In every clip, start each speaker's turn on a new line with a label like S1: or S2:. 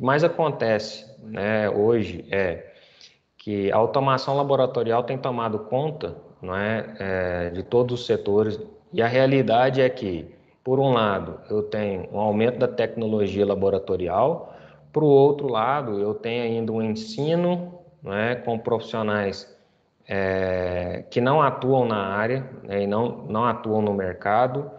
S1: que mais acontece, né, hoje é que a automação laboratorial tem tomado conta, não é, de todos os setores, e a realidade é que, por um lado, eu tenho um aumento da tecnologia laboratorial, por outro lado, eu tenho ainda um ensino, não é, com profissionais que não atuam na área, né, e não atuam no mercado,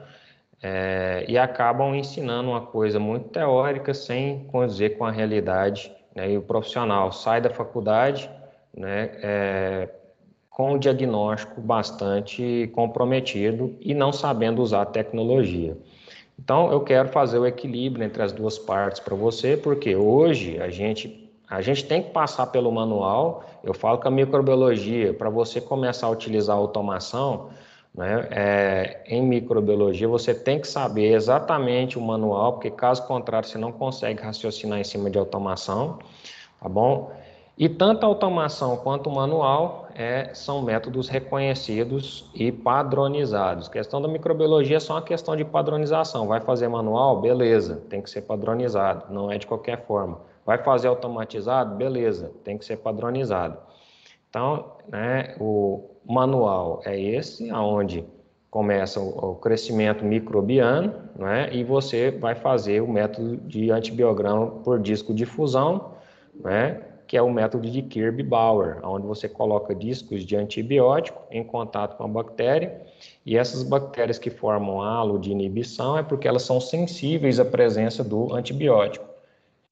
S1: e acabam ensinando uma coisa muito teórica sem condizer com a realidade, né, e o profissional sai da faculdade, né, com um diagnóstico bastante comprometido e não sabendo usar a tecnologia. Então, eu quero fazer o equilíbrio entre as duas partes para você, porque hoje a gente tem que passar pelo manual. Eu falo que a microbiologia, para você começar a utilizar a automação, né, em microbiologia, você tem que saber exatamente o manual, porque caso contrário, você não consegue raciocinar em cima de automação, tá bom? E tanto a automação quanto o manual são métodos reconhecidos e padronizados. A questão da microbiologia é só uma questão de padronização. Vai fazer manual? Beleza, tem que ser padronizado, não é de qualquer forma. Vai fazer automatizado? Beleza, tem que ser padronizado. Então, né, o manual é esse, onde começa o crescimento microbiano, né, e você vai fazer o método de antibiograma por disco de fusão, né, que é o método de Kirby-Bauer, onde você coloca discos de antibiótico em contato com a bactéria, e essas bactérias que formam halo de inibição é porque elas são sensíveis à presença do antibiótico.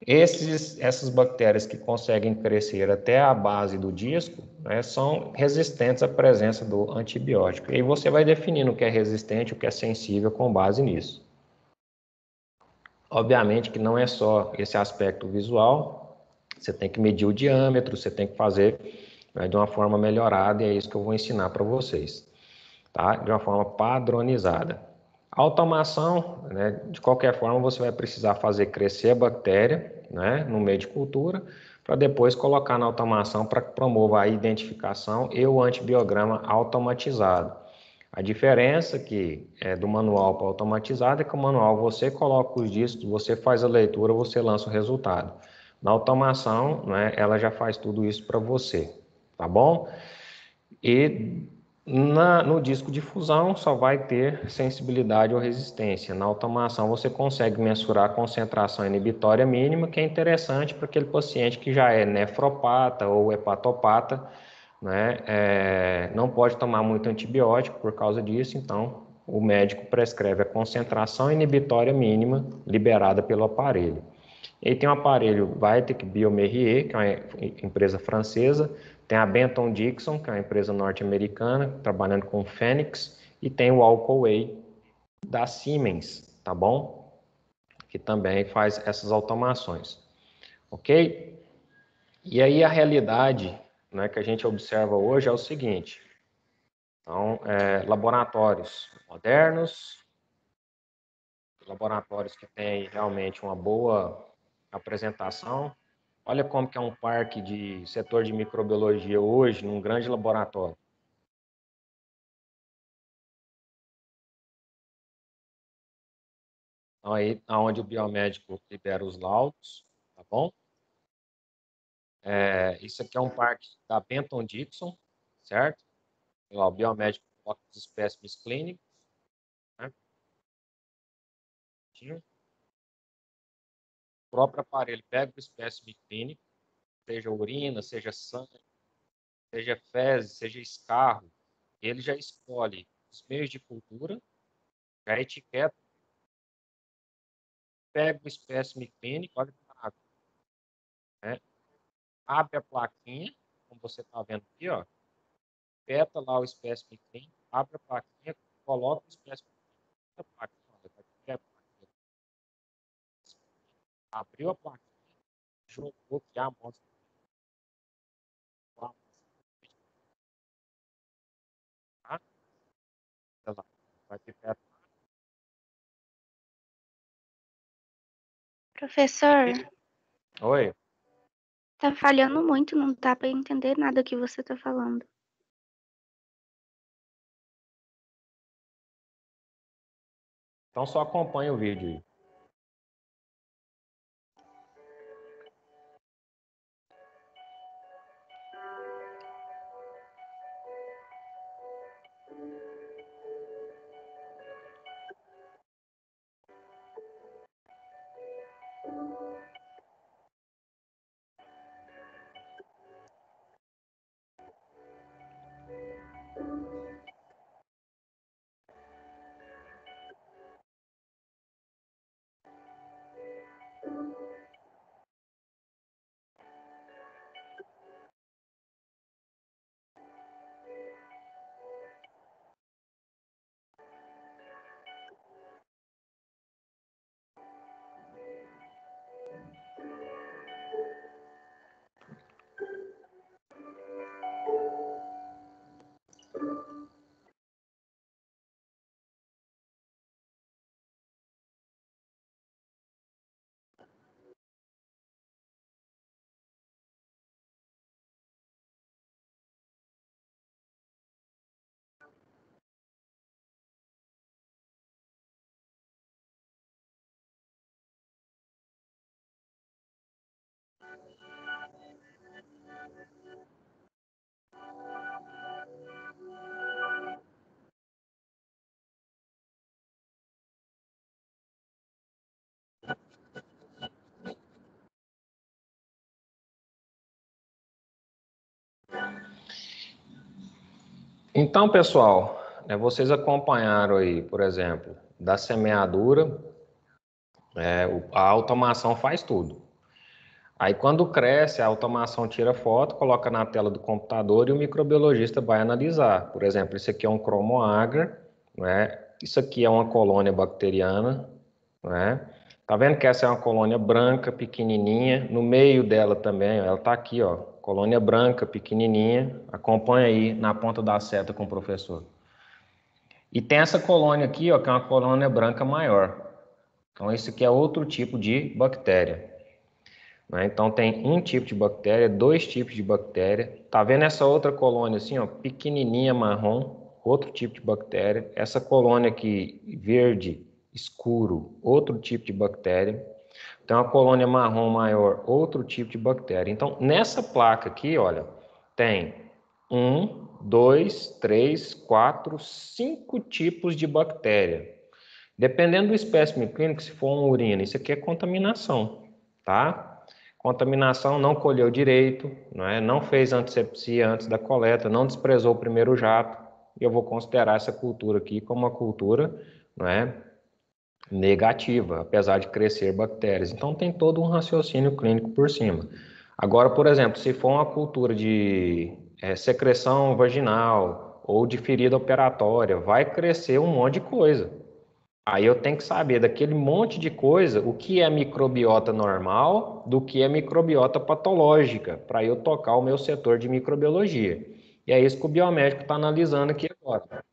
S1: Essas bactérias que conseguem crescer até a base do disco, né, são resistentes à presença do antibiótico. E aí você vai definindo o que é resistente, o que é sensível com base nisso. Obviamente que não é só esse aspecto visual, você tem que medir o diâmetro, você tem que fazer, né, de uma forma melhorada, e é isso que eu vou ensinar para vocês, tá? De uma forma padronizada. A automação, né, de qualquer forma, você vai precisar fazer crescer a bactéria, né, no meio de cultura, para depois colocar na automação para que promova a identificação e o antibiograma automatizado. A diferença que é do manual para automatizado é que o manual você coloca os discos, você faz a leitura, você lança o resultado. Na automação, né, ela já faz tudo isso para você, tá bom? E no disco de fusão só vai ter sensibilidade ou resistência. Na automação você consegue mensurar a concentração inibitória mínima, que é interessante para aquele paciente que já é nefropata ou hepatopata, né? Não pode tomar muito antibiótico por causa disso, então o médico prescreve a concentração inibitória mínima liberada pelo aparelho. E aí tem o aparelho Vitek Biomerrier, que é uma empresa francesa, tem a Benton Dixon, que é uma empresa norte-americana, trabalhando com Phoenix, e tem o Alcoway da Siemens, tá bom? Que também faz essas automações, ok? E aí a realidade, né, que a gente observa hoje é o seguinte, então, laboratórios modernos, laboratórios que têm realmente uma boa apresentação. Olha como que é um parque de setor de microbiologia hoje, num grande laboratório. Então, aí, onde o biomédico libera os laudos, tá bom? Isso aqui é um parque da Benton Dixon, certo? Lá, o biomédico coloca os espécimes clínicos, né? O próprio aparelho pega o espécime clínico, seja urina, seja sangue, seja fezes, seja escarro, ele já escolhe os meios de cultura, já etiqueta, pega o espécime clínico, olha que maravilha, né? Abre a plaquinha, como você está vendo aqui, ó, peta lá o espécime clínico, abre a plaquinha, coloca o espécime clínico na plaquinha, olha, tá aqui a plaquinha. Abriu a plaquinha, jogou aqui a amostra, tá? Olha lá, vai ter peta.
S2: Professor,
S1: Oi,
S2: tá falhando muito, não dá pra entender nada que você tá falando.
S1: então só acompanha o vídeo aí. Então, pessoal, vocês acompanharam aí, por exemplo, da semeadura, a automação faz tudo. Aí, quando cresce, a automação tira foto, coloca na tela do computador e o microbiologista vai analisar. Por exemplo, isso aqui é um cromoagar, né? Isso aqui é uma colônia bacteriana, né? Tá vendo que essa é uma colônia branca, pequenininha, no meio dela também, ela tá aqui, ó, colônia branca, pequenininha, acompanha aí na ponta da seta com o professor. E tem essa colônia aqui, ó, que é uma colônia branca maior. Então, esse aqui é outro tipo de bactéria. Né? Então, tem um tipo de bactéria, dois tipos de bactéria. Tá vendo essa outra colônia assim, ó, pequenininha, marrom, outro tipo de bactéria. Essa colônia aqui, verde, escuro, outro tipo de bactéria. Tem uma colônia marrom maior, outro tipo de bactéria. Então, nessa placa aqui, olha, tem 1, 2, 3, 4, 5 tipos de bactéria. Dependendo do espécime clínico, se for uma urina, isso aqui é contaminação, tá? Contaminação, não colheu direito, não fez antisepsia antes da coleta, não desprezou o primeiro jato, e eu vou considerar essa cultura aqui como uma cultura, negativa, apesar de crescer bactérias. Então tem todo um raciocínio clínico por cima. Agora, por exemplo, se for uma cultura de secreção vaginal ou de ferida operatória, vai crescer um monte de coisa. Aí eu tenho que saber daquele monte de coisa o que é microbiota normal do que é microbiota patológica, para eu tocar o meu setor de microbiologia. E é isso que o biomédico está analisando aqui agora.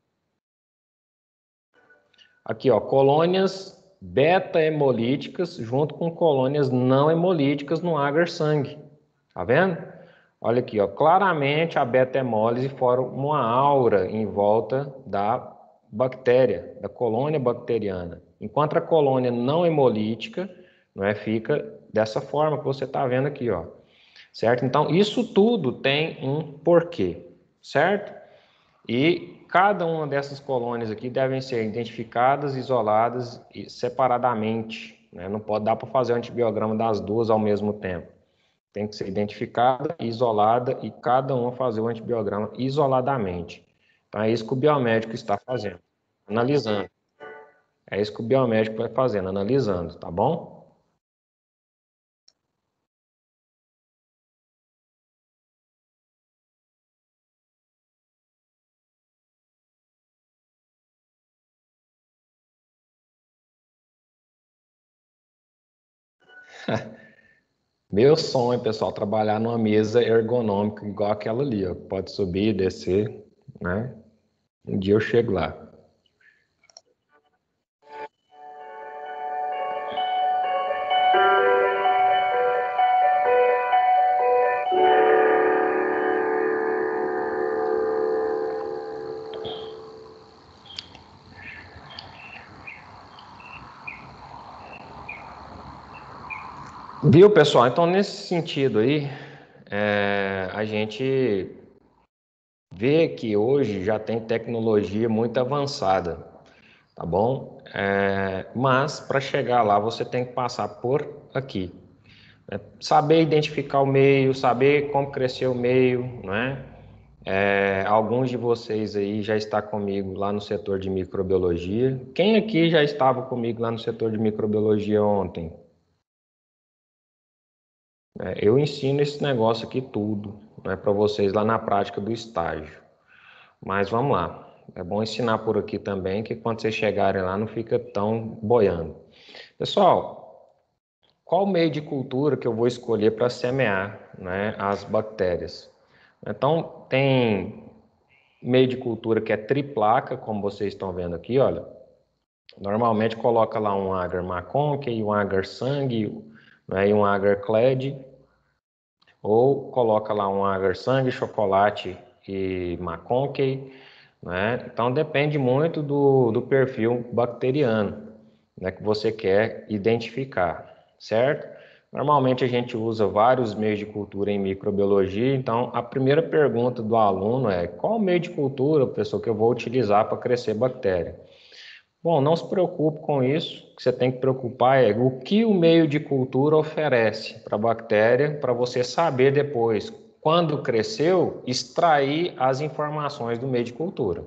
S1: Aqui, ó, colônias beta-hemolíticas junto com colônias não hemolíticas no agar-sangue. Tá vendo? Olha aqui, ó, claramente a beta-hemólise forma uma aura em volta da bactéria, da colônia bacteriana. Enquanto a colônia não hemolítica, fica dessa forma que você está vendo aqui, ó. Certo? Então, isso tudo tem um porquê, certo? E cada uma dessas colônias aqui devem ser identificadas, isoladas e separadamente. Não pode dar para fazer o antibiograma das duas ao mesmo tempo. Tem que ser identificada, isolada e cada uma fazer o antibiograma isoladamente. Então é isso que o biomédico está fazendo, analisando. É isso que o biomédico vai fazendo, analisando, tá bom? Meu sonho, pessoal, trabalhar numa mesa ergonômica igual aquela ali, ó. Pode subir, descer, né? Um dia eu chego lá. Viu, pessoal? Então, nesse sentido aí, a gente vê que hoje já tem tecnologia muito avançada, tá bom? Mas para chegar lá você tem que passar por aqui. Saber identificar o meio, saber como crescer o meio, né? Alguns de vocês aí já está comigo lá no setor de microbiologia. Quem aqui já estava comigo lá no setor de microbiologia ontem? Eu ensino esse negócio aqui tudo, para vocês lá na prática do estágio. Mas vamos lá. É bom ensinar por aqui também, que quando vocês chegarem lá não fica tão boiando. Pessoal, qual meio de cultura que eu vou escolher para semear, as bactérias? Então, tem meio de cultura que é triplaca, como vocês estão vendo aqui, olha. Normalmente coloca lá um agar McConkey, um agar sangue, e um agar clade, ou coloca lá um agar sangue, chocolate e McConkey, Então depende muito do perfil bacteriano, que você quer identificar, certo? Normalmente a gente usa vários meios de cultura em microbiologia, então a primeira pergunta do aluno é: qual meio de cultura, professor, que eu vou utilizar para crescer bactéria? Bom, não se preocupe com isso. O que você tem que preocupar é o que o meio de cultura oferece para a bactéria, para você saber depois quando cresceu, extrair as informações do meio de cultura.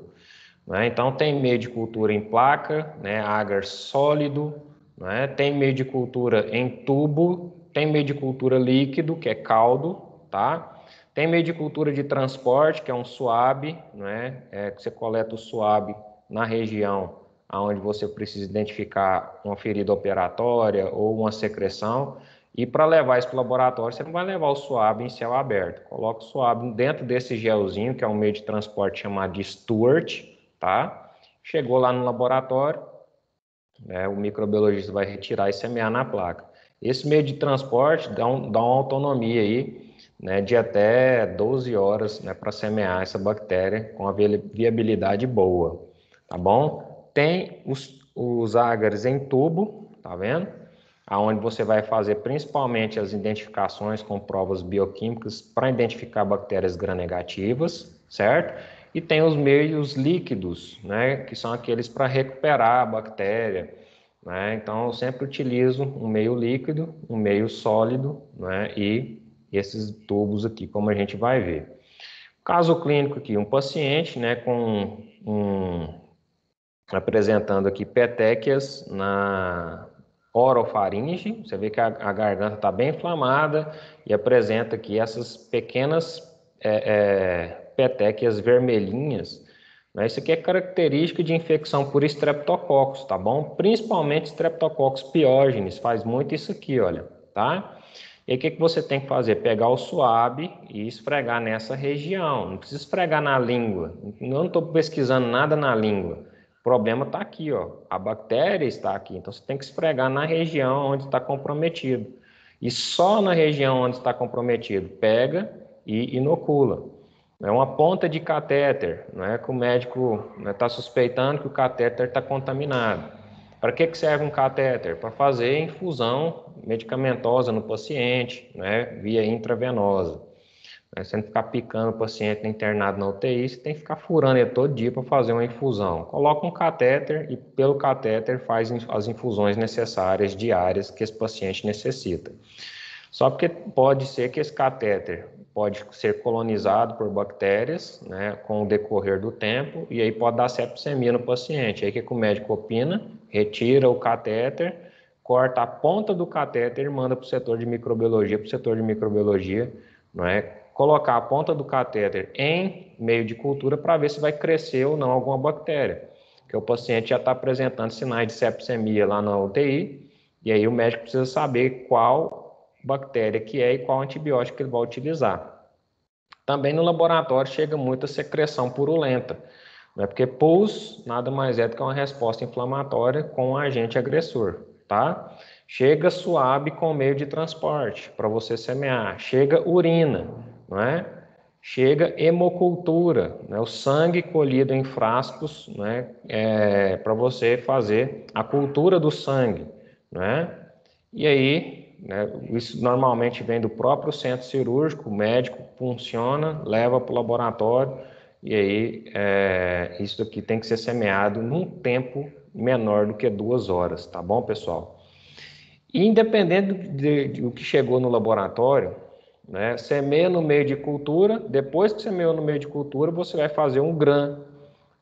S1: Né? Então, tem meio de cultura em placa, né, agar sólido, né? Tem meio de cultura em tubo, tem meio de cultura líquido, que é caldo, tá? Tem meio de cultura de transporte, que é um suave, né? Que você coleta o suave na região onde você precisa identificar uma ferida operatória ou uma secreção. E para levar isso para o laboratório, você não vai levar o suave em céu aberto. Coloca o suave dentro desse gelzinho, que é um meio de transporte chamado de Stuart, tá? Chegou lá no laboratório, né, o microbiologista vai retirar e semear na placa. Esse meio de transporte dá uma autonomia aí, né, de até 12 horas, né, para semear essa bactéria com a viabilidade boa, tá bom? Tem os ágares em tubo, tá vendo? Aonde você vai fazer principalmente as identificações com provas bioquímicas para identificar bactérias gram-negativas, certo? E tem os meios líquidos, né, que são aqueles para recuperar a bactéria, né? Então, eu sempre utilizo um meio líquido, um meio sólido, né, e esses tubos aqui, como a gente vai ver. Caso clínico aqui, um paciente, né, apresentando aqui petequias na orofaringe, você vê que a garganta está bem inflamada e apresenta aqui essas pequenas petequias vermelhinhas, né? Isso aqui é característica de infecção por estreptococcus, tá bom? Principalmente estreptococcus piógenes, faz muito isso aqui, olha, tá? E aí o que você tem que fazer? Pegar o suave e esfregar nessa região, não precisa esfregar na língua, eu não estou pesquisando nada na língua. O problema está aqui, ó. A bactéria está aqui, então você tem que esfregar na região onde está comprometido. E só na região onde está comprometido, pega e inocula. É uma ponta de catéter, não é que o médico está suspeitando que o catéter está contaminado. Para que serve um catéter? Para fazer infusão medicamentosa no paciente, né, via intravenosa. Você não ficar picando o paciente internado na UTI, você tem que ficar furando ele todo dia para fazer uma infusão. Coloca um catéter e pelo catéter faz as infusões necessárias diárias que esse paciente necessita. Só porque pode ser que esse catéter pode ser colonizado por bactérias, né, com o decorrer do tempo, e aí pode dar septicemia no paciente. Aí o que o médico opina? Retira o catéter, corta a ponta do catéter e manda para o setor de microbiologia, não é? Colocar a ponta do catéter em meio de cultura para ver se vai crescer ou não alguma bactéria. Porque o paciente já está apresentando sinais de septicemia lá na UTI, e aí o médico precisa saber qual bactéria que é e qual antibiótico que ele vai utilizar. Também no laboratório chega muita secreção purulenta, né? Porque pus nada mais é do que uma resposta inflamatória com um agente agressor, tá? Chega suave com meio de transporte para você semear, chega urina, não é? Chega hemocultura, né? O sangue colhido em frascos, né? Para você fazer a cultura do sangue, né? E aí, né, isso normalmente vem do próprio centro cirúrgico, o médico funciona, leva para o laboratório, e aí isso aqui tem que ser semeado num tempo menor do que 2 horas, tá bom, pessoal? E independente do que chegou no laboratório, né, semeia no meio de cultura, depois que semeou no meio de cultura, você vai fazer um GRAM,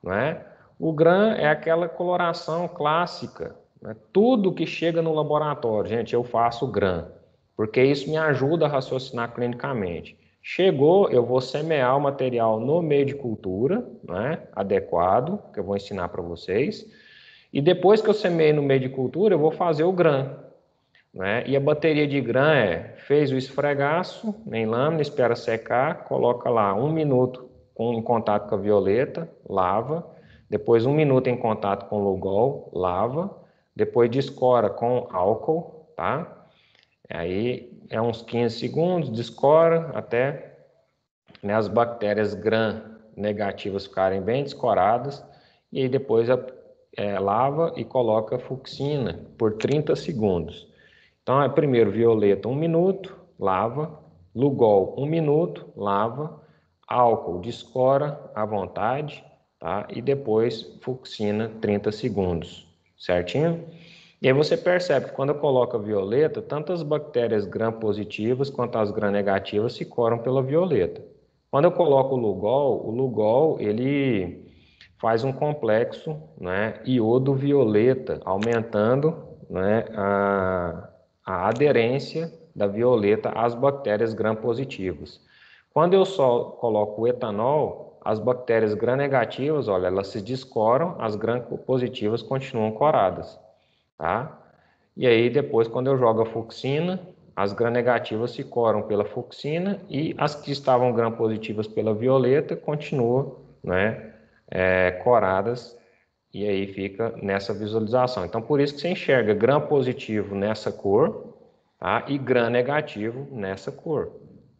S1: não é? O GRAM é aquela coloração clássica, né? Tudo que chega no laboratório, gente, eu faço GRAM, porque isso me ajuda a raciocinar clinicamente. Chegou, eu vou semear o material no meio de cultura, né, adequado, que eu vou ensinar para vocês, e depois que eu semeei no meio de cultura, eu vou fazer o GRAM, né? E a bateria de GRAM fez o esfregaço em lâmina, espera secar, coloca lá 1 minuto em contato com a violeta, lava, depois 1 minuto em contato com o Lugol, lava, depois descora com álcool, tá? Aí é uns 15 segundos, descora até, né, as bactérias gram negativas ficarem bem descoradas, e aí depois lava e coloca fucsina por 30 segundos. Então, primeiro violeta 1 minuto, lava, Lugol 1 minuto, lava, álcool descora à vontade, tá? E depois fucsina 30 segundos, certinho? E aí você percebe que quando eu coloco a violeta, tanto as bactérias gram-positivas quanto as gram-negativas se coram pela violeta. Quando eu coloco o Lugol ele faz um complexo, né, iodo-violeta, aumentando, né, a aderência da violeta às bactérias gram-positivas. Quando eu só coloco o etanol, as bactérias gram-negativas, olha, elas se descoram, as gram-positivas continuam coradas, tá? E aí depois, quando eu jogo a fucsina, as gram-negativas se coram pela fucsina e as que estavam gram-positivas pela violeta continuam, né, coradas, e aí fica nessa visualização. Então, por isso que você enxerga gram-positivo nessa cor, tá? E gram-negativo nessa cor,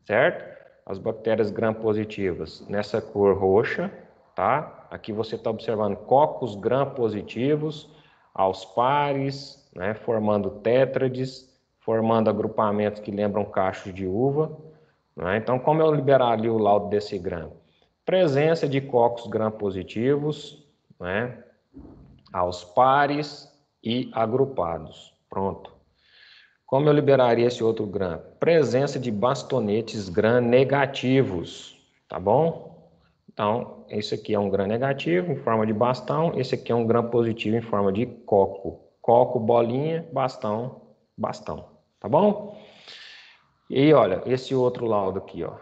S1: certo? As bactérias gram-positivas nessa cor roxa, tá? Aqui você está observando cocos gram-positivos aos pares, né? Formando tétrades, formando agrupamentos que lembram cachos de uva, né? Então, como eu liberar ali o laudo desse gram? Presença de cocos gram-positivos, né? Aos pares e agrupados. Pronto. Como eu liberaria esse outro gram? Presença de bastonetes gram-negativos, tá bom? Então, esse aqui é um gram negativo em forma de bastão, esse aqui é um gram positivo em forma de coco. Coco, bolinha, bastão, bastão, tá bom? E olha, esse outro laudo aqui, ó,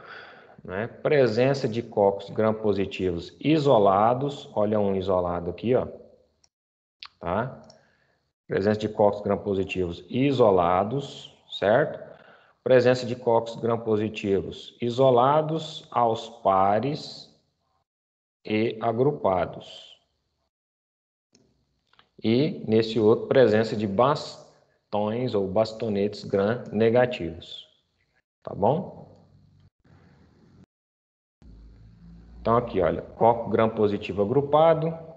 S1: né? Presença de cocos gram positivos isolados, olha um isolado aqui, ó, tá? Presença de cocos gram-positivos isolados, certo? Presença de cocos gram-positivos isolados aos pares e agrupados. E, nesse outro, presença de bastões ou bastonetes gram-negativos. Tá bom? Então, aqui, olha, coco gram-positivo agrupado.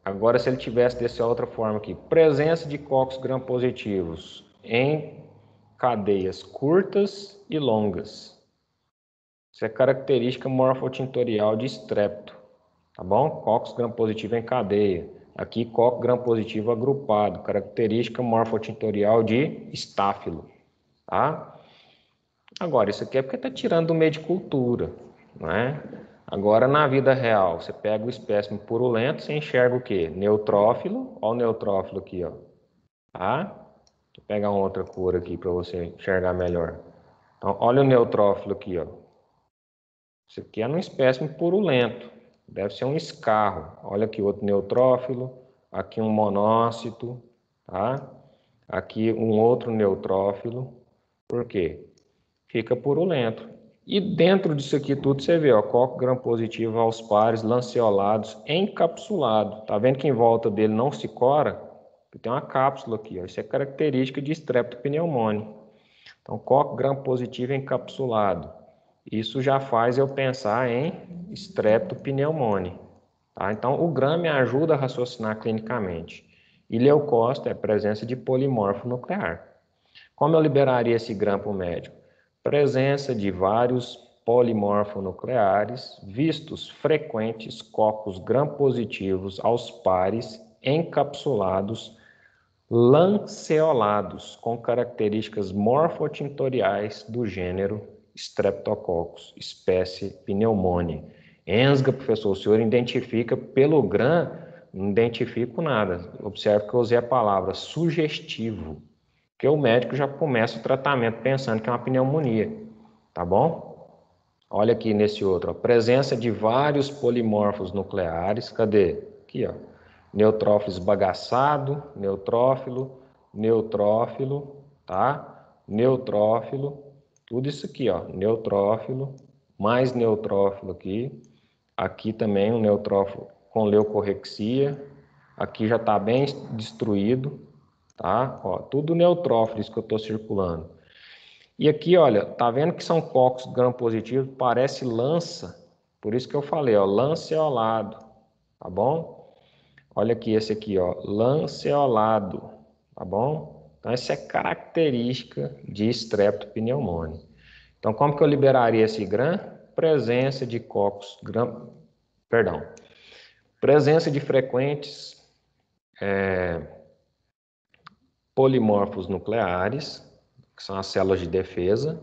S1: Agora, se ele tivesse dessa outra forma aqui, presença de cocos gram-positivos em cadeias curtas e longas. Isso é característica morfotintorial de estrepto, tá bom? Cocos gram-positivo em cadeia. Aqui, coco gram-positivo agrupado, característica morfotintorial de estáfilo, tá? Agora, isso aqui é porque está tirando do meio de cultura, não é? Agora, na vida real, você pega o espécime purulento, você enxerga o quê? Neutrófilo, olha o neutrófilo aqui, ó, tá? Vou pegar uma outra cor aqui para você enxergar melhor. Então, olha o neutrófilo aqui, ó. Isso aqui é um espécime purulento, deve ser um escarro. Olha aqui outro neutrófilo, aqui um monócito, tá? Aqui um outro neutrófilo. Por quê? Fica purulento. E dentro disso aqui tudo você vê, ó, coco gram-positivo aos pares, lanceolados, encapsulado. Tá vendo que em volta dele não se cora? Tem uma cápsula aqui, ó. Isso é característica de streptopneumoniae. Então, coco gram-positivo encapsulado. Isso já faz eu pensar em streptopneumoniae. Tá? Então, o gram me ajuda a raciocinar clinicamente. E leucócito é presença de polimorfo nuclear. Como eu liberaria esse gram para o médico? Presença de vários polimorfonucleares, vistos frequentes cocos gram-positivos aos pares, encapsulados, lanceolados, com características morfotintoriais do gênero Streptococcus, espécie Pneumoniae. Ensga, professor, o senhor identifica pelo gram? Não identifico nada. Observe que eu usei a palavra sugestivo, porque o médico já começa o tratamento pensando que é uma pneumonia, tá bom? Olha aqui nesse outro, ó, presença de vários polimorfos nucleares, cadê? Aqui, ó, neutrófilo esbagaçado, neutrófilo, tá? Neutrófilo, tudo isso aqui, ó, neutrófilo, mais neutrófilo aqui também um neutrófilo com leucorrexia, aqui já está bem destruído, tá? Ó, tudo neutrófilos que eu estou circulando. E aqui, olha, tá vendo que são cocos gram-positivos? Parece lança, por isso que eu falei, ó, lanceolado, tá bom? Olha aqui esse aqui, ó, lanceolado, tá bom? Então, essa é característica de streptopneumoniae. Então, como que eu liberaria esse gram? Presença de cocos presença de frequentes polimorfos nucleares, que são as células de defesa,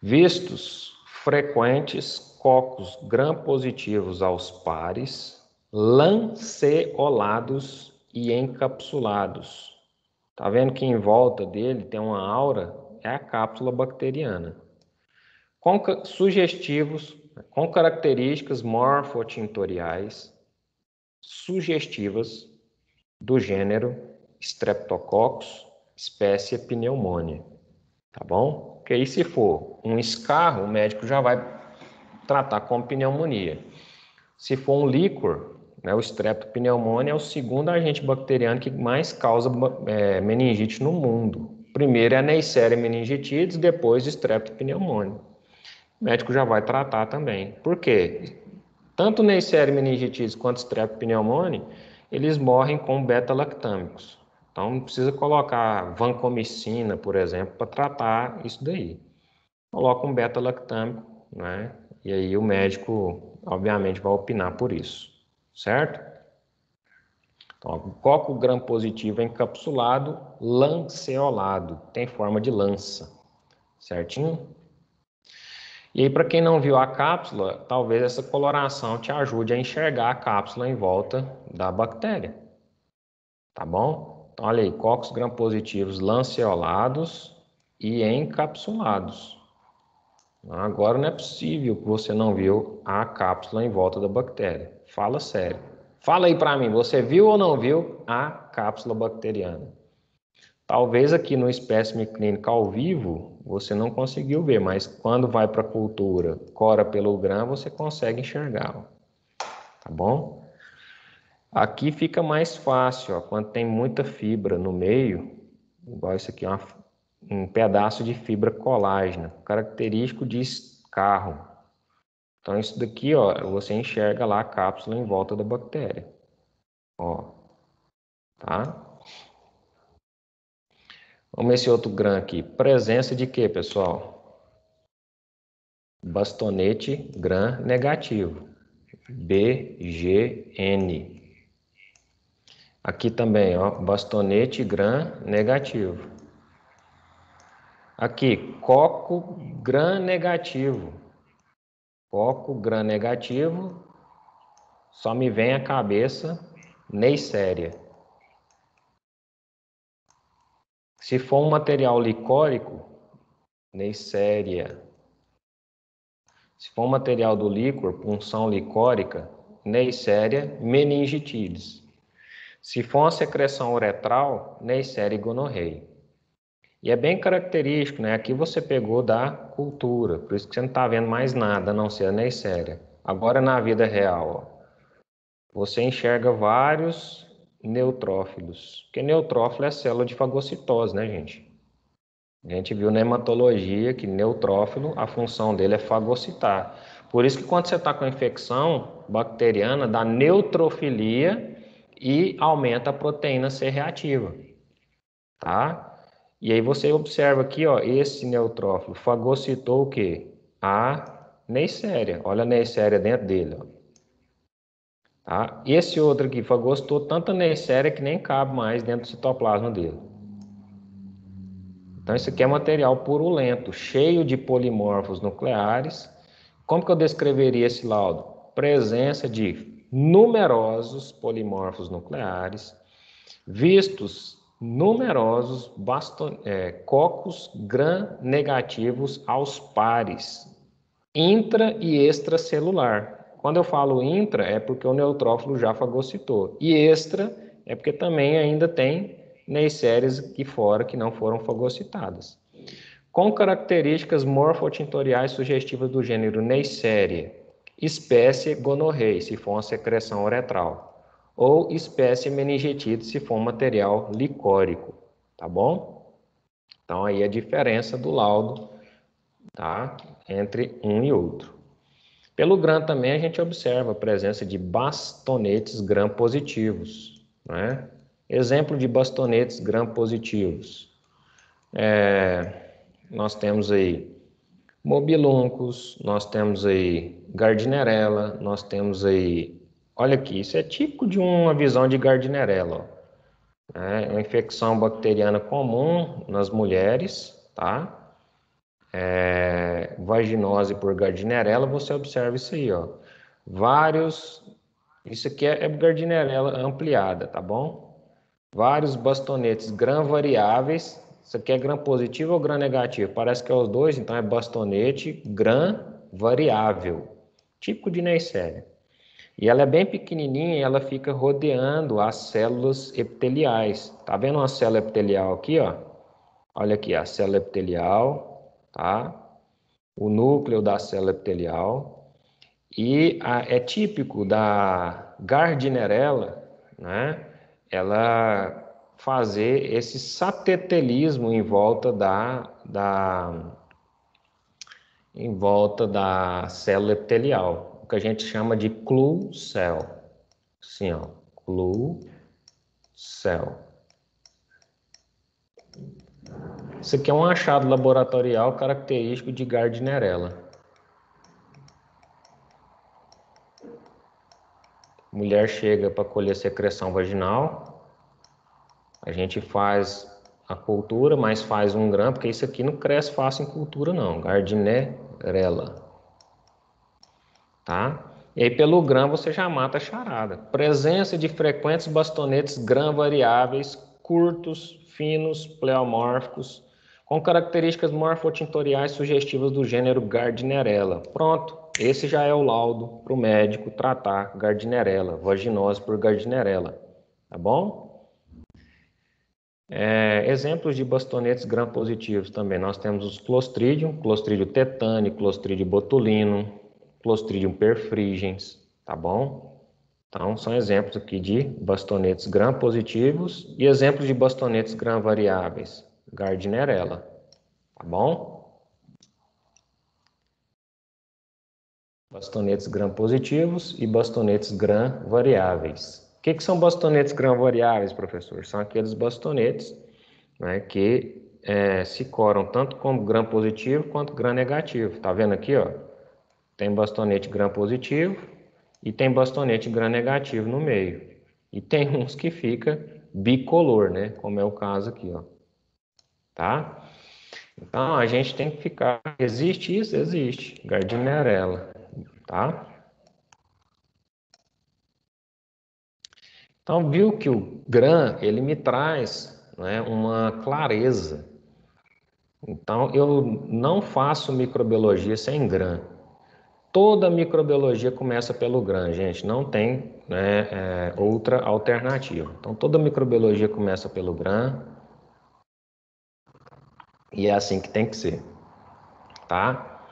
S1: vistos frequentes cocos gram-positivos aos pares, lanceolados e encapsulados. Tá vendo que em volta dele tem uma aura? É a cápsula bacteriana. Sugestivos, com características morfotintoriais sugestivas do gênero Streptococcus, espécie Pneumonia. Tá bom? Porque aí, se for um escarro, o médico já vai tratar como pneumonia. Se for um líquor, né, o Streptopneumonia é o segundo agente bacteriano que mais causa meningite no mundo. Primeiro é a Neisseria meningitidis, depois Streptopneumonia. O médico já vai tratar também. Por quê? Tanto Neisseria meningitidis quanto Streptopneumonia, eles morrem com beta-lactâmicos. Então, não precisa colocar vancomicina, por exemplo, para tratar isso daí. Coloca um beta-lactâmico, né? E aí o médico, obviamente, vai opinar por isso, certo? Então, o coco gram-positivo é encapsulado, lanceolado, tem forma de lança, certinho? E aí, para quem não viu a cápsula, talvez essa coloração te ajude a enxergar a cápsula em volta da bactéria, tá bom? Então, olha aí, cocos gram-positivos lanceolados e encapsulados. Agora não é possível que você não viu a cápsula em volta da bactéria. Fala sério. Fala aí para mim, você viu ou não viu a cápsula bacteriana? Talvez aqui no espécime clínico ao vivo você não conseguiu ver, mas quando vai para a cultura, cora pelo gram, você consegue enxergar. Tá bom? Aqui fica mais fácil, ó, quando tem muita fibra no meio, igual isso aqui, um pedaço de fibra colágena, característico de escarro. Então, isso daqui, ó, você enxerga lá a cápsula em volta da bactéria. Ó, tá? Vamos ver esse outro gram aqui. Presença de quê, pessoal? Bastonete gram negativo. BGN. Aqui também, ó, bastonete gram negativo. Aqui, coco gram negativo. Coco gram negativo, só me vem à cabeça Neisseria. Se for um material licórico, Neisseria. Se for um material do líquor, punção licórica, Neisseria meningitidis. Se for uma secreção uretral, Neisseria gonorreia. E é bem característico, né? Aqui você pegou da cultura, por isso que você não está vendo mais nada, a não ser a Neisseria. Agora, na vida real, ó, você enxerga vários neutrófilos, porque neutrófilo é célula de fagocitose, né, gente? A gente viu na hematologia que neutrófilo, a função dele é fagocitar. Por isso que quando você está com infecção bacteriana, dá neutrofilia e aumenta a proteína C reativa, tá? E aí você observa aqui, ó, esse neutrófilo fagocitou o quê? A Neisseria. Olha a Neisseria dentro dele, ó. Tá? Esse outro aqui fagocitou tanta Neisseria que nem cabe mais dentro do citoplasma dele. Então, isso aqui é material purulento, cheio de polimorfos nucleares. Como que eu descreveria esse laudo? Presença de numerosos polimorfos nucleares, vistos numerosos cocos gram-negativos aos pares, intra e extracelular. Quando eu falo intra, é porque o neutrófilo já fagocitou. E extra é porque também ainda tem Neisserias aqui fora que não foram fagocitadas. Com características morfotintoriais sugestivas do gênero Neisseria, espécie gonorreia, se for uma secreção uretral, ou espécie meningitide, se for um material licórico, tá bom? Então aí a diferença do laudo, tá, entre um e outro. Pelo gram também a gente observa a presença de bastonetes gram-positivos, né? Exemplo de bastonetes gram-positivos. Nós temos aí mobiluncos, nós temos aí Gardnerella, nós temos aí... Olha aqui, isso é típico de uma visão de Gardnerella, ó. É uma infecção bacteriana comum nas mulheres, tá? Vaginose por Gardnerella, você observa isso aí, ó. Isso aqui é Gardnerella ampliada, tá bom? Vários bastonetes gram variáveis. Isso aqui é gram positivo ou gram negativo? Parece que é os dois, então é bastonete gram variável, típico de Neisseria. E ela é bem pequenininha e ela fica rodeando as células epiteliais. Tá vendo uma célula epitelial aqui, ó? Olha aqui, a célula epitelial, tá? O núcleo da célula epitelial. E é típico da Gardnerella, né? Ela fazer esse satetelismo em volta da célula epitelial, o que a gente chama de clue cell. Assim, ó, clue cell. Isso aqui é um achado laboratorial característico de Gardnerella. Mulher chega para colher secreção vaginal, a gente faz a cultura, mas faz 1 grão, porque isso aqui não cresce fácil em cultura não, Gardnerella, tá? E aí pelo grão você já mata a charada. Presença de frequentes bastonetes gram variáveis, curtos, finos, pleomórficos, com características morfotintoriais sugestivas do gênero Gardnerella. Pronto, esse já é o laudo para o médico tratar Gardnerella, vaginose por Gardnerella, tá bom? Exemplos de bastonetes gram-positivos também. Nós temos os Clostridium tetani, Clostridium botulinum, Clostridium perfringens, tá bom? Então, são exemplos aqui de bastonetes gram-positivos e exemplos de bastonetes gram-variáveis, Gardnerella, tá bom? Bastonetes gram-positivos e bastonetes gram-variáveis. O que são bastonetes gram-variáveis, professor? São aqueles bastonetes, né, que se coram tanto como gram positivo quanto gram negativo. Tá vendo aqui, ó? Tem bastonete gram positivo e tem bastonete gram negativo no meio. E tem uns que fica bicolor, né? Como é o caso aqui, ó. Tá? Então a gente tem que ficar. Existe isso? Existe. Gardnerella, tá? Então viu que o gram ele me traz, né, uma clareza. Então eu não faço microbiologia sem gram. Toda microbiologia começa pelo gram, gente, não tem, né, outra alternativa. Então, toda microbiologia começa pelo gram e é assim que tem que ser, tá?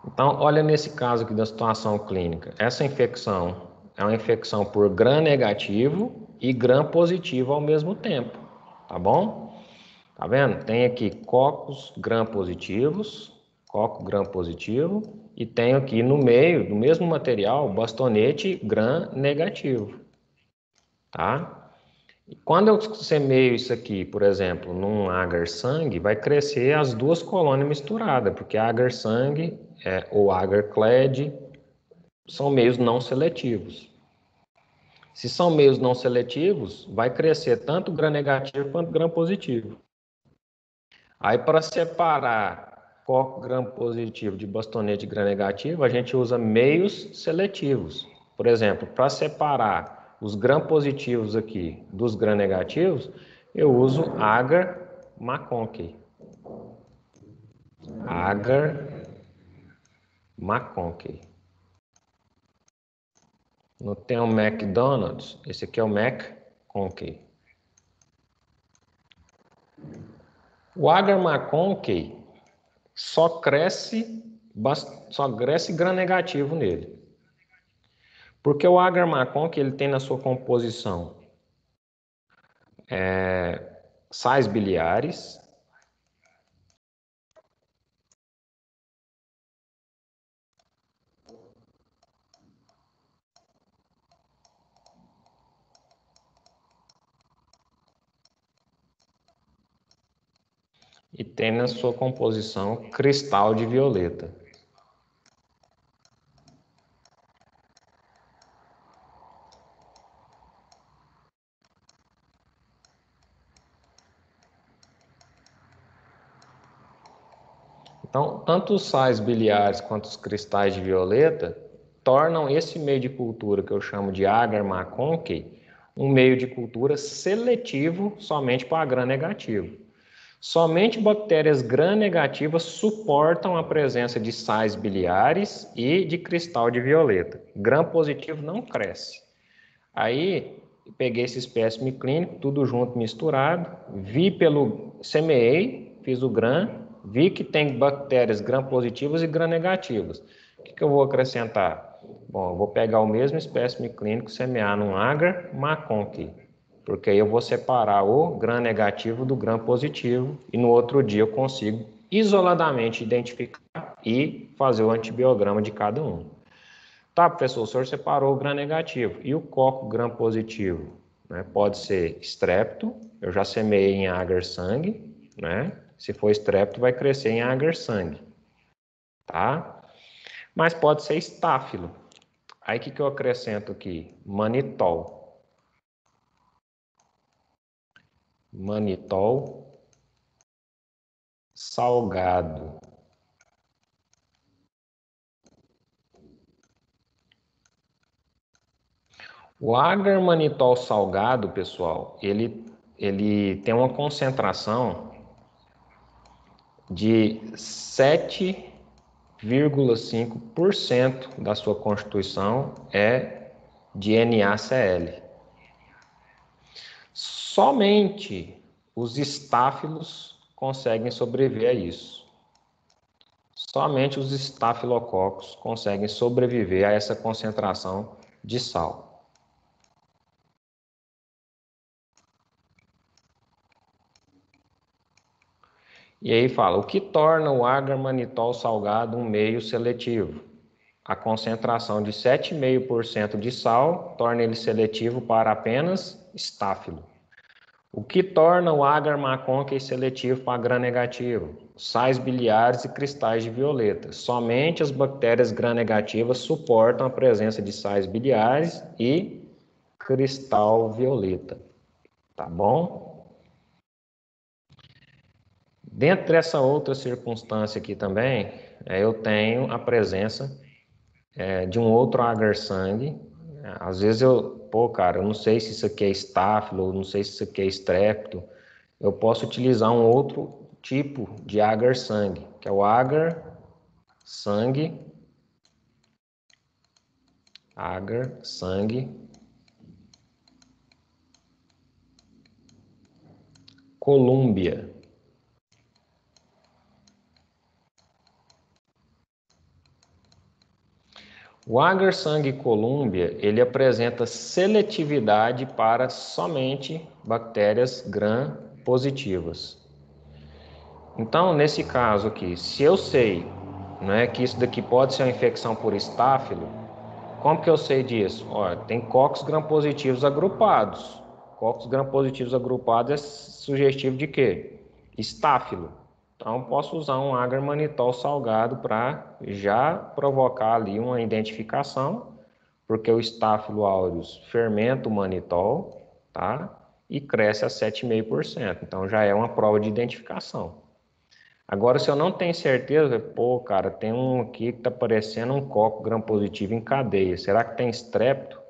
S1: Então, olha nesse caso aqui da situação clínica. Essa infecção é uma infecção por gram negativo e gram positivo ao mesmo tempo, tá bom? Tá vendo? Tem aqui cocos gram positivos, coco gram positivo, e tenho aqui no meio do mesmo material bastonete gram negativo, tá? E quando eu semeio isso aqui, por exemplo, num agar sangue, vai crescer as duas colônias misturadas, porque agar sangue ou agar clade são meios não seletivos. Se são meios não seletivos, vai crescer tanto gram negativo quanto gram positivo. Aí, para separar coco gram positivo de bastonete gram negativo, a gente usa meios seletivos. Por exemplo, para separar os gram positivos aqui dos gram negativos, eu uso agar McConkey. Agar McConkey. Não tem o McDonald's, esse aqui é o McConkey. O agar McConkey só cresce gram negativo nele. Porque o agar-macon que ele tem na sua composição sais biliares, e tem na sua composição cristal de violeta. Então, tanto os sais biliares quanto os cristais de violeta tornam esse meio de cultura, que eu chamo de agar-McConkey, um meio de cultura seletivo somente para gram-negativo. Somente bactérias gram-negativas suportam a presença de sais biliares e de cristal de violeta. Gram-positivo não cresce. Aí, peguei esse espécime clínico, tudo junto, misturado, semeei, fiz o gram, vi que tem bactérias gram-positivas e gram-negativas. O que eu vou acrescentar? Bom, eu vou pegar o mesmo espécime clínico, semear num agar-McConkey, porque aí eu vou separar o gram-negativo do gram-positivo e no outro dia eu consigo isoladamente identificar e fazer o antibiograma de cada um. Tá, professor, o senhor separou o gram-negativo. E o coco gram-positivo? Né? Pode ser estrepto, eu já semeei em agar-sangue, né? Se for estrepto, vai crescer em agar-sangue, tá? Mas pode ser estáfilo. Aí o que eu acrescento aqui? Manitol. Manitol salgado. O agar-manitol salgado, pessoal, ele tem uma concentração de 7,5% da sua constituição é de NaCl. Somente os estáfilos conseguem sobreviver a isso. Somente os estafilococos conseguem sobreviver a essa concentração de sal. E aí fala, o que torna o agar-manitol salgado um meio seletivo? A concentração de 7,5% de sal torna ele seletivo para apenas estáfilo. O que torna o agar-McConkey seletivo para gram-negativo? Sais biliares e cristais de violeta. Somente as bactérias gram-negativas suportam a presença de sais biliares e cristal violeta. Tá bom? Dentro dessa outra circunstância aqui também, eu tenho a presença de um outro agar-sangue. Às vezes cara, eu não sei se isso aqui é estáfilo, não sei se isso aqui é estrepto. Eu posso utilizar um outro tipo de agar-sangue, que é o agar-sangue Columbia. O agar-sangue Columbia, ele apresenta seletividade para somente bactérias gram-positivas. Então, nesse caso aqui, se eu sei, né, que isso daqui pode ser uma infecção por estáfilo, como que eu sei disso? Olha, tem cocos gram-positivos agrupados. Cocos gram-positivos agrupados é sugestivo de quê? Estáfilo. Então, posso usar um agar-manitol salgado para já provocar ali uma identificação, porque o Staphylo aureus fermenta o manitol, tá? E cresce a 7,5%. Então, já é uma prova de identificação. Agora, se eu não tenho certeza, cara, tem um aqui que tá parecendo um coco gram-positivo em cadeia. Será que tem estrepto?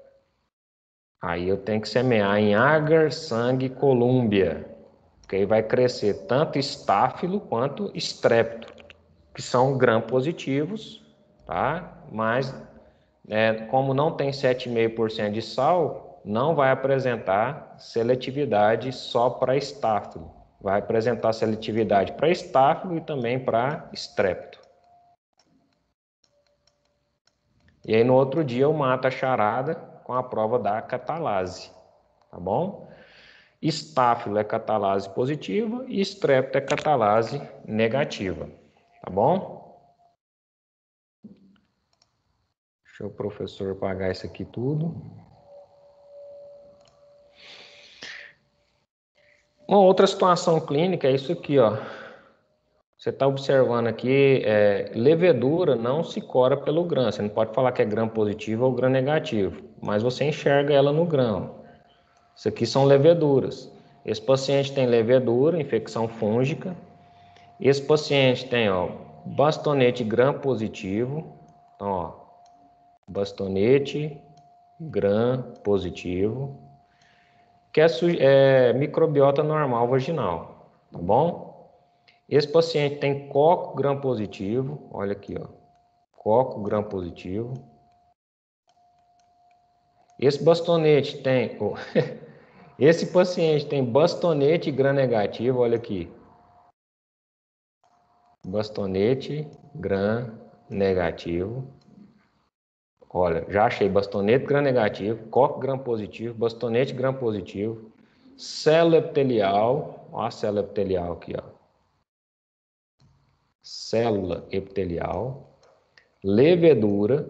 S1: Aí eu tenho que semear em agar-sangue Columbia, que aí vai crescer tanto estáfilo quanto estrepto, que são gram-positivos, tá? Mas, como não tem 7,5% de sal, não vai apresentar seletividade só para estáfilo. Vai apresentar seletividade para estáfilo e também para estrepto. E aí no outro dia eu mato a charada com a prova da catalase, tá bom? Estáfilo é catalase positiva e estrepto é catalase negativa, tá bom? Deixa o professor apagar isso aqui tudo. Uma outra situação clínica é isso aqui, ó. Você está observando aqui, levedura não se cora pelo gram. Você não pode falar que é gram positivo ou gram negativo, mas você enxerga ela no grão. Isso aqui são leveduras. Esse paciente tem levedura, infecção fúngica. Esse paciente tem, bastonete gram positivo. Então, ó, bastonete gram positivo, que é microbiota normal vaginal, tá bom? Esse paciente tem coco gram positivo, olha aqui, ó, coco gram positivo. Esse bastonete tem, esse paciente tem bastonete gram negativo, olha aqui, bastonete gram negativo. Olha, já achei bastonete gram negativo, coco gram positivo, bastonete gram positivo, célula epitelial, ó a célula epitelial aqui, ó. Célula epitelial, levedura.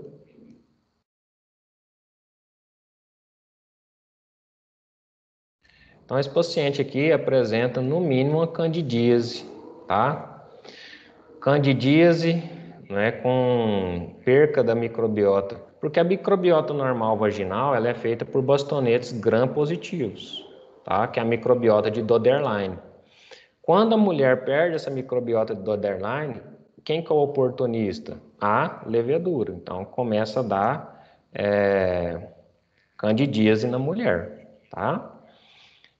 S1: Então, esse paciente aqui apresenta no mínimo uma candidíase, tá? Candidíase, né, com perca da microbiota, porque a microbiota normal vaginal ela é feita por bastonetes gram positivos, tá? Que é a microbiota de Doederlein. Quando a mulher perde essa microbiota de Doederlein, quem que é o oportunista? A levedura. Então, começa a dar candidíase na mulher, tá?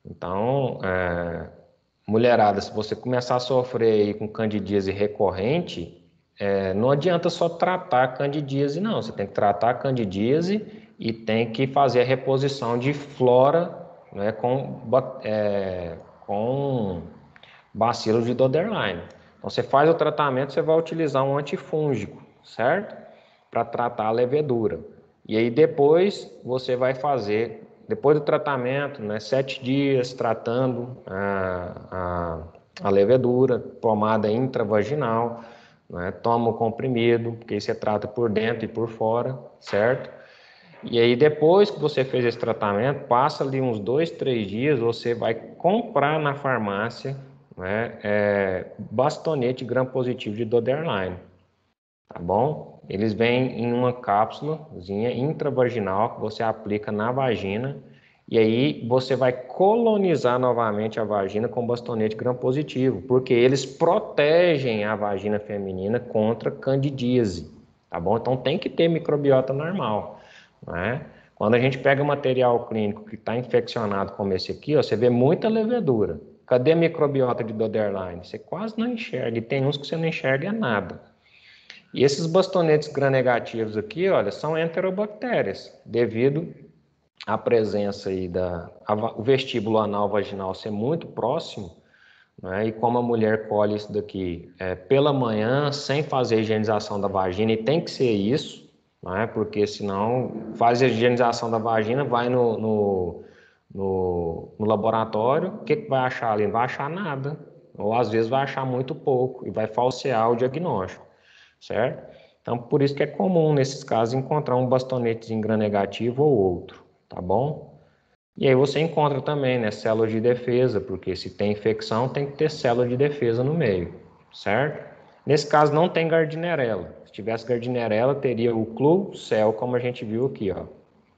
S1: Então, mulherada, se você começar a sofrer aí com candidíase recorrente, não adianta só tratar a candidíase, não. Você tem que tratar a candidíase e tem que fazer a reposição de flora, né, com bacilo de Doederlein. Então, você faz o tratamento, você vai utilizar um antifúngico, certo? Para tratar a levedura. E aí depois você vai fazer, depois do tratamento, né, 7 dias tratando a levedura, pomada intravaginal, né, toma o comprimido, porque você trata por dentro e por fora, certo? E aí depois que você fez esse tratamento, passa ali uns 2, 3 dias, você vai comprar na farmácia, né, bastonete gram positivo de Doederlein, tá bom? Eles vêm em uma cápsulazinha intravaginal que você aplica na vagina e aí você vai colonizar novamente a vagina com bastonete gram positivo, porque eles protegem a vagina feminina contra candidíase, tá bom? Então tem que ter microbiota normal, né? Quando a gente pega material clínico que está infeccionado como esse aqui, ó, você vê muita levedura. Cadê a microbiota de Doederlein? Você quase não enxerga, e tem uns que você não enxerga nada. E esses bastonetes gram-negativos aqui, olha, são enterobactérias, devido à presença aí o vestíbulo anal vaginal ser muito próximo, né? E como a mulher colhe isso daqui pela manhã, sem fazer a higienização da vagina, e tem que ser isso, né? Porque senão faz a higienização da vagina, vai no laboratório, o que vai achar ali? Não vai achar nada, ou às vezes vai achar muito pouco, e vai falsear o diagnóstico, certo? Então, por isso que é comum, nesses casos, encontrar um bastonetezinho gram-negativo ou outro, tá bom? E aí você encontra também, né, células de defesa, porque se tem infecção, tem que ter célula de defesa no meio, certo? Nesse caso não tem Gardnerella. Se tivesse Gardnerella, teria o Klucel, como a gente viu aqui, ó,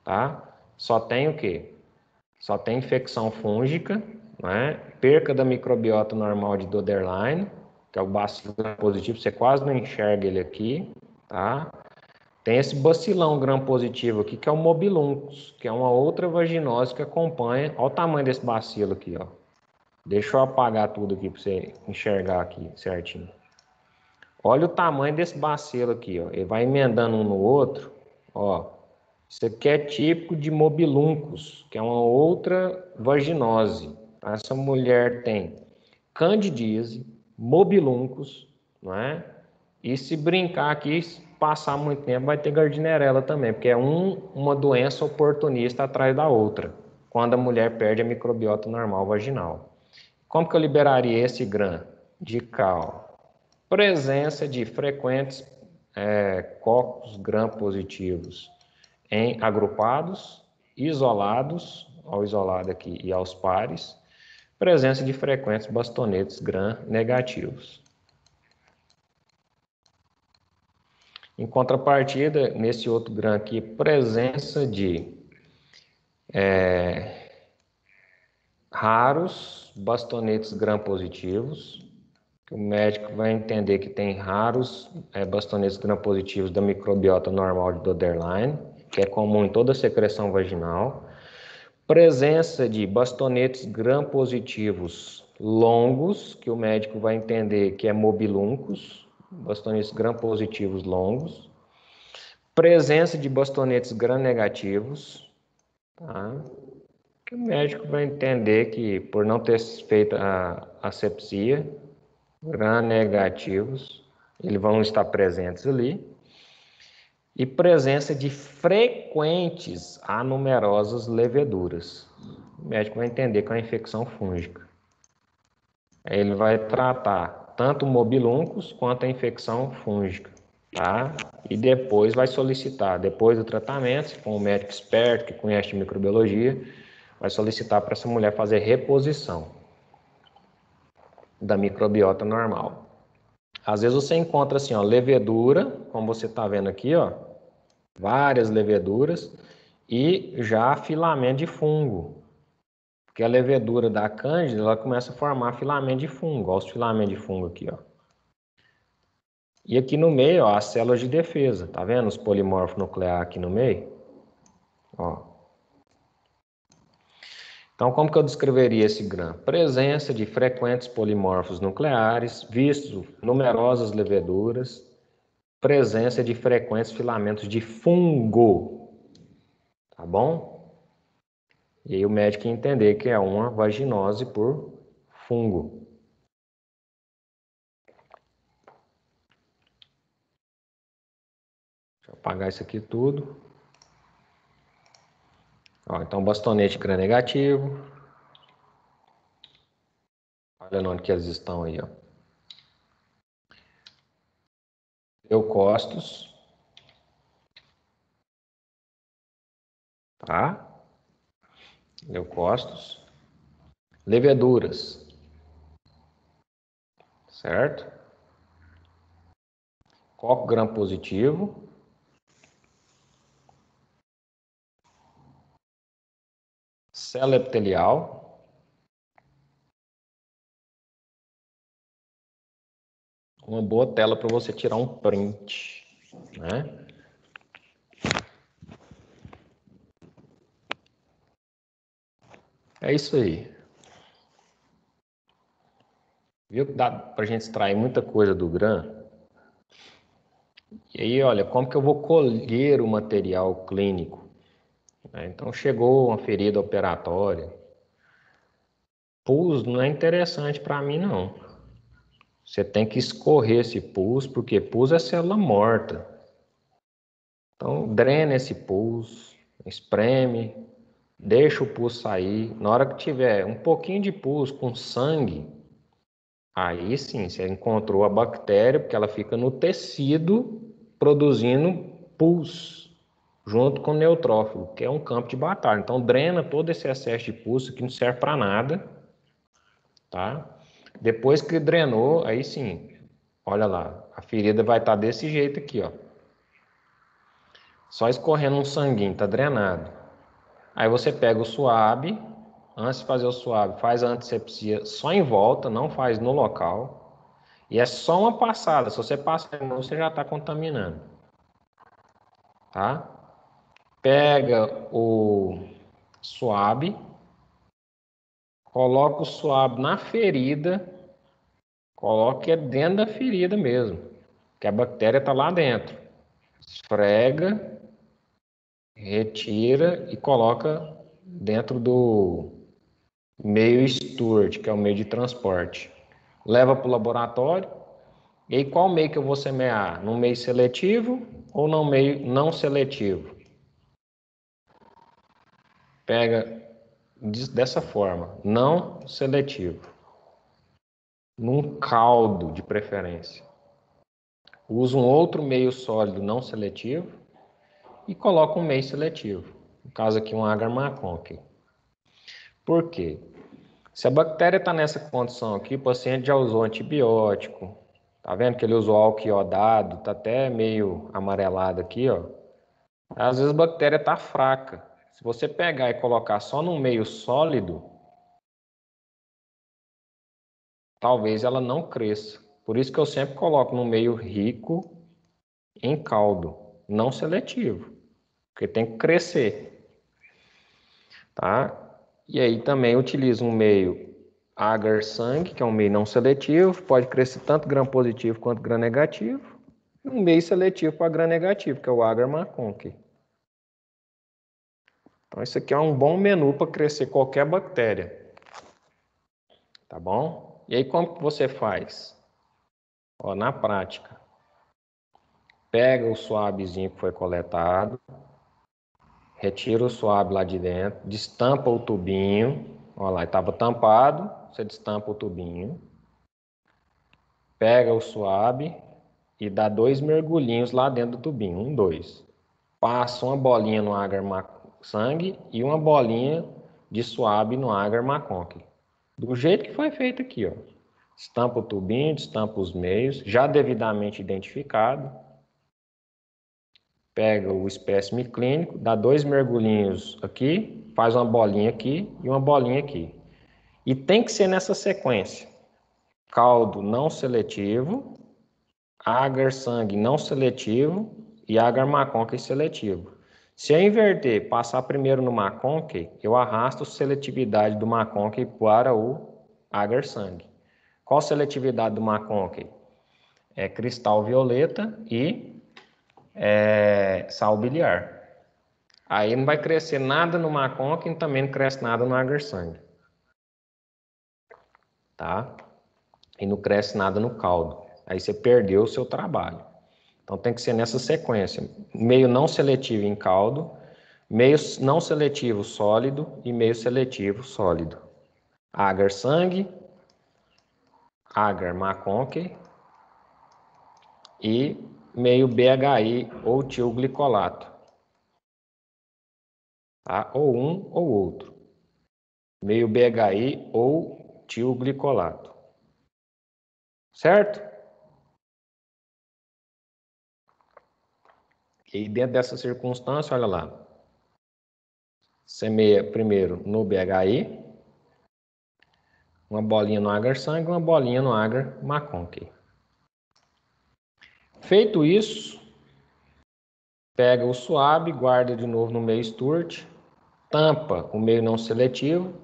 S1: tá? Só tem o quê? Só tem infecção fúngica, né? Perca da microbiota normal de Doederlein, que é o bacilo positivo, você quase não enxerga ele aqui, tá? Tem esse bacilão gram-positivo aqui, que é o mobiluncus, que é uma outra vaginose que acompanha. Olha o tamanho desse bacilo aqui, ó. Deixa eu apagar tudo aqui para você enxergar aqui certinho. Olha o tamanho desse bacilo aqui, ó. Ele vai emendando um no outro, ó. Isso aqui é típico de mobiluncus, que é uma outra vaginose. Essa mulher tem candidíase, mobiluncus, não é? E se brincar aqui, passar muito tempo, vai ter Gardnerella também, porque é uma doença oportunista atrás da outra, quando a mulher perde a microbiota normal vaginal. Como que eu liberaria esse gram? De cal. Presença de frequentes cocos gram positivos em agrupados, isolados, ao isolado aqui e aos pares, presença de frequentes bastonetes gram negativos. Em contrapartida, nesse outro gram aqui, presença de raros bastonetes gram positivos, O médico vai entender que tem raros bastonetes gram-positivos da microbiota normal de Doderlein, que é comum em toda a secreção vaginal. Presença de bastonetes gram-positivos longos, que o médico vai entender que é mobiluncos, bastonetes gram-positivos longos. Presença de bastonetes gram-negativos, tá? Que o médico vai entender que, por não ter feito a asepsia, gram-negativos, eles vão estar presentes ali. E presença de frequentes a numerosas leveduras. O médico vai entender que é uma infecção fúngica. Aí ele vai tratar tanto mobiluncos quanto a infecção fúngica, tá? E depois vai solicitar, depois do tratamento, se for um médico esperto que conhece de microbiologia, vai solicitar para essa mulher fazer reposição da microbiota normal. Às vezes você encontra assim, ó, levedura, como você está vendo aqui, ó, várias leveduras e já filamento de fungo. Porque a levedura da cândida, ela começa a formar filamento de fungo, olha os filamentos de fungo aqui, ó. E aqui no meio, ó, as células de defesa, tá vendo os polimorfos nucleares aqui no meio? Ó. Então, como que eu descreveria esse GRAM? Presença de frequentes polimorfos nucleares, visto numerosas leveduras, presença de frequentes filamentos de fungo, tá bom? E aí o médico entender que é uma vaginose por fungo. Deixa eu apagar isso aqui tudo. Ó, então, bastonete gram-negativo. Olha onde que eles estão aí, ó. Leucócitos. Tá? Leucócitos. Leveduras. Certo? Coco gram-positivo. Célula epitelial. Uma boa tela para você tirar um print, né? É isso aí. Viu que dá para a gente extrair muita coisa do GRAM? E aí, olha, como que eu vou colher o material clínico? Então, chegou uma ferida operatória. Pus não é interessante para mim, não. Você tem que escorrer esse pus, porque pus é célula morta. Então, drena esse pus, espreme, deixa o pus sair. Na hora que tiver um pouquinho de pus com sangue, aí sim, você encontrou a bactéria, porque ela fica no tecido produzindo pus, junto com o neutrófilo, que é um campo de batalha. Então, drena todo esse excesso de pus, que não serve para nada, tá? Depois que drenou, aí sim, olha lá, a ferida vai estar desse jeito aqui, ó. Só escorrendo um sanguinho, tá drenado. Aí você pega o suave, antes de fazer o suave, faz a antisepsia só em volta, não faz no local. E é só uma passada, se você passar de novo, você já está contaminando. Tá? Pega o suave, coloca o suave na ferida, coloque dentro da ferida mesmo, que a bactéria está lá dentro. Esfrega, retira e coloca dentro do meio Stewart, que é o meio de transporte. Leva para o laboratório. E aí, qual meio que eu vou semear? No meio seletivo ou no meio não seletivo? Pega dessa forma, não seletivo. Num caldo, de preferência. Usa um outro meio sólido não seletivo e coloca um meio seletivo. No caso aqui, um agar-macon aqui. Por quê? Se a bactéria está nessa condição aqui, o paciente já usou antibiótico, tá vendo que ele usou álcool iodado, tá até meio amarelado aqui, ó. Às vezes a bactéria está fraca. Se você pegar e colocar só num meio sólido, talvez ela não cresça. Por isso que eu sempre coloco no meio rico em caldo, não seletivo, porque tem que crescer, tá? E aí também utilizo um meio agar-sangue, que é um meio não seletivo, pode crescer tanto gram positivo quanto gram negativo, e um meio seletivo para gram negativo, que é o agar-McConkey. Então isso aqui é um bom menu para crescer qualquer bactéria, tá bom? E aí como que você faz? Ó, na prática, pega o suavezinho que foi coletado, retira o suave lá de dentro, destampa o tubinho, ó lá, estava tampado, você destampa o tubinho, pega o suave e dá 2 mergulhinhos lá dentro do tubinho, 1, 2. Passa uma bolinha no agar-sangue e uma bolinha de suave no agar-McConkey. Do jeito que foi feito aqui, ó. Estampa o tubinho, destampa os meios, já devidamente identificado. Pega o espécime clínico, dá 2 mergulhinhos aqui, faz uma bolinha aqui e uma bolinha aqui. E tem que ser nessa sequência. Caldo não seletivo, agar-sangue não seletivo e agar-McConkey seletivo. Se eu inverter, passar primeiro no McConkey, eu arrasto a seletividade do McConkey para o agar-sangue. Qual a seletividade do McConkey? É cristal violeta e sal biliar. Aí não vai crescer nada no McConkey e também não cresce nada no agar-sangue. Tá? E não cresce nada no caldo. Aí você perdeu o seu trabalho. Então tem que ser nessa sequência. Meio não seletivo em caldo, meio não seletivo sólido e meio seletivo sólido. Agar-sangue, agar-McConkey e meio BHI ou tilglicolato. Tá? Ou um ou outro. Meio BHI ou tilglicolato. Certo? E dentro dessa circunstância, olha lá. Semeia primeiro no BHI, uma bolinha no agar-sangue e uma bolinha no agar-McConkey. Feito isso, pega o suave, guarda de novo no meio Stewart, tampa o meio não seletivo.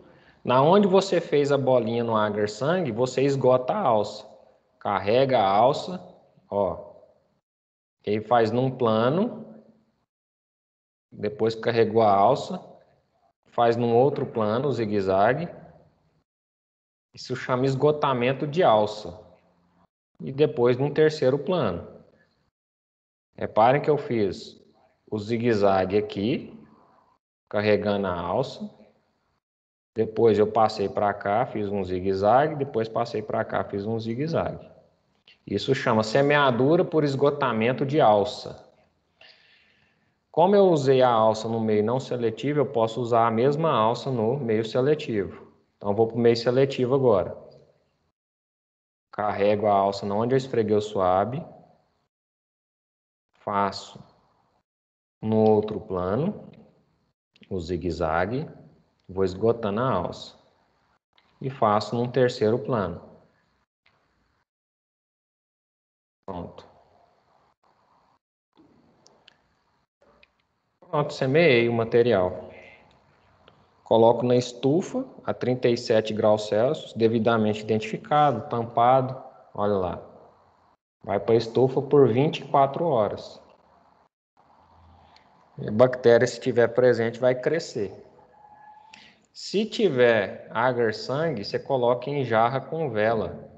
S1: Na onde você fez a bolinha no agar-sangue, você esgota a alça. Carrega a alça, ó. E faz num plano. Depois que carregou a alça, faz num outro plano, o zigue-zague. Isso chama esgotamento de alça. E depois num terceiro plano. Reparem que eu fiz o zigue-zague aqui, carregando a alça. Depois eu passei para cá, fiz um zigue-zague. Depois passei para cá, fiz um zigue-zague. Isso chama semeadura por esgotamento de alça. Como eu usei a alça no meio não seletivo, eu posso usar a mesma alça no meio seletivo. Então eu vou para o meio seletivo agora. Carrego a alça onde eu esfreguei o suave. Faço no outro plano o zigue-zague. Vou esgotando a alça. E faço num terceiro plano. Pronto. Pronto, semeei o material. Coloco na estufa a 37 graus Celsius, devidamente identificado, tampado. Olha lá. Vai para a estufa por 24 horas. A bactéria, se estiver presente, vai crescer. Se tiver agar-sangue, você coloca em jarra com vela.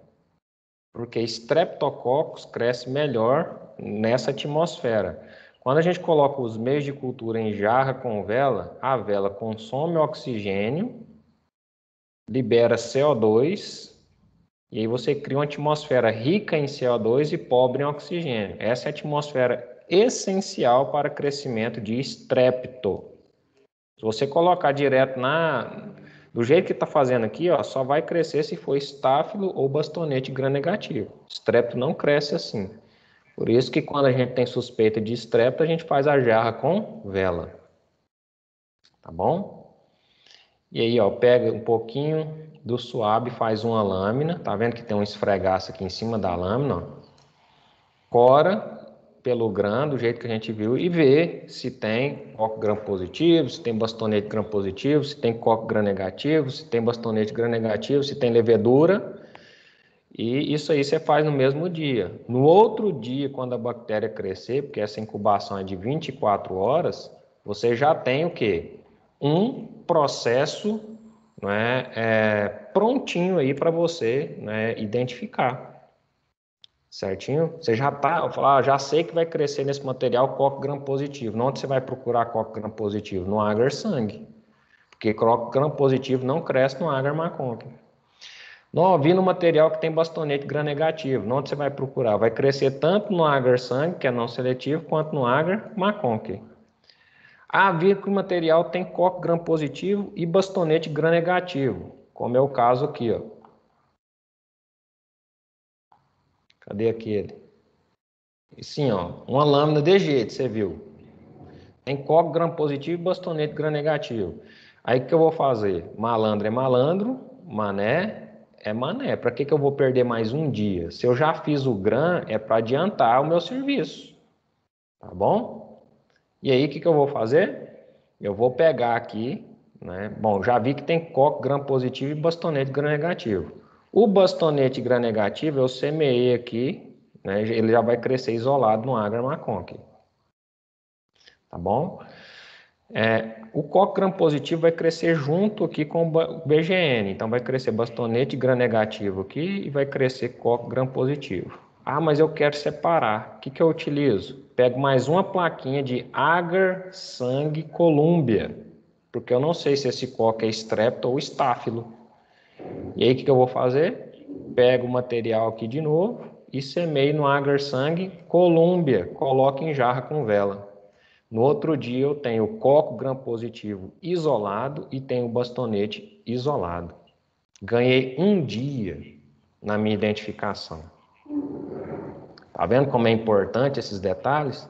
S1: Porque Streptococcus cresce melhor nessa atmosfera. Quando a gente coloca os meios de cultura em jarra com vela, a vela consome oxigênio, libera CO2, e aí você cria uma atmosfera rica em CO2 e pobre em oxigênio. Essa é a atmosfera essencial para o crescimento de Strepto. Se você colocar direto do jeito que está fazendo aqui, ó, só vai crescer se for estáfilo ou bastonete gram-negativo. Strepto não cresce assim. Por isso que quando a gente tem suspeita de Strepto, a gente faz a jarra com vela. Tá bom? E aí, ó, pega um pouquinho do suave, faz uma lâmina. Tá vendo que tem um esfregaço aqui em cima da lâmina, ó. Cora pelo gram, do jeito que a gente viu, e vê se tem coque gram positivo, se tem bastonete gram positivo, se tem coque gram negativo, se tem bastonete gram negativo, se tem levedura. E isso aí você faz no mesmo dia. No outro dia, quando a bactéria crescer, porque essa incubação é de 24 horas, você já tem o quê? Um processo, não é, prontinho aí para você, né, identificar. Certinho? Você já tá, já sei que vai crescer nesse material coque gram positivo. Onde você vai procurar coque gram positivo? No agar sangue. Porque coque gram positivo não cresce no agar maconque. Não, vi no material que tem bastonete gram negativo. Onde você vai procurar? Vai crescer tanto no agar sangue, que é não seletivo, quanto no agar maconque. Ah, vi que o material tem coque gram positivo e bastonete gram negativo, como é o caso aqui, ó. Cadê aquele? E sim, ó, uma lâmina de jeito, você viu? Tem coque gram positivo e bastonete gram negativo. Aí o que eu vou fazer? Malandro é malandro, mané é mané. Para que eu vou perder mais um dia? Se eu já fiz o gram, é para adiantar o meu serviço. Tá bom? E aí o que eu vou fazer? Eu vou pegar aqui, né? Bom, já vi que tem coque gram positivo e bastonete gram negativo. O bastonete gram negativo eu semeei aqui, né? Ele já vai crescer isolado no agar maconque. Tá bom? O coque gram positivo vai crescer junto aqui com o BGN. Então, vai crescer bastonete gram negativo aqui e vai crescer coque gram positivo. Ah, mas eu quero separar. O que eu utilizo? Pego mais uma plaquinha de agar, sangue, colúmbia. Porque eu não sei se esse coque é estrepto ou estáfilo. E aí, o que eu vou fazer? Pego o material aqui de novo e semeio no agar, sangue, colúmbia. Coloco em jarra com vela. No outro dia eu tenho o coco gram positivo isolado e tenho o bastonete isolado. Ganhei um dia na minha identificação. Tá vendo como é importante esses detalhes?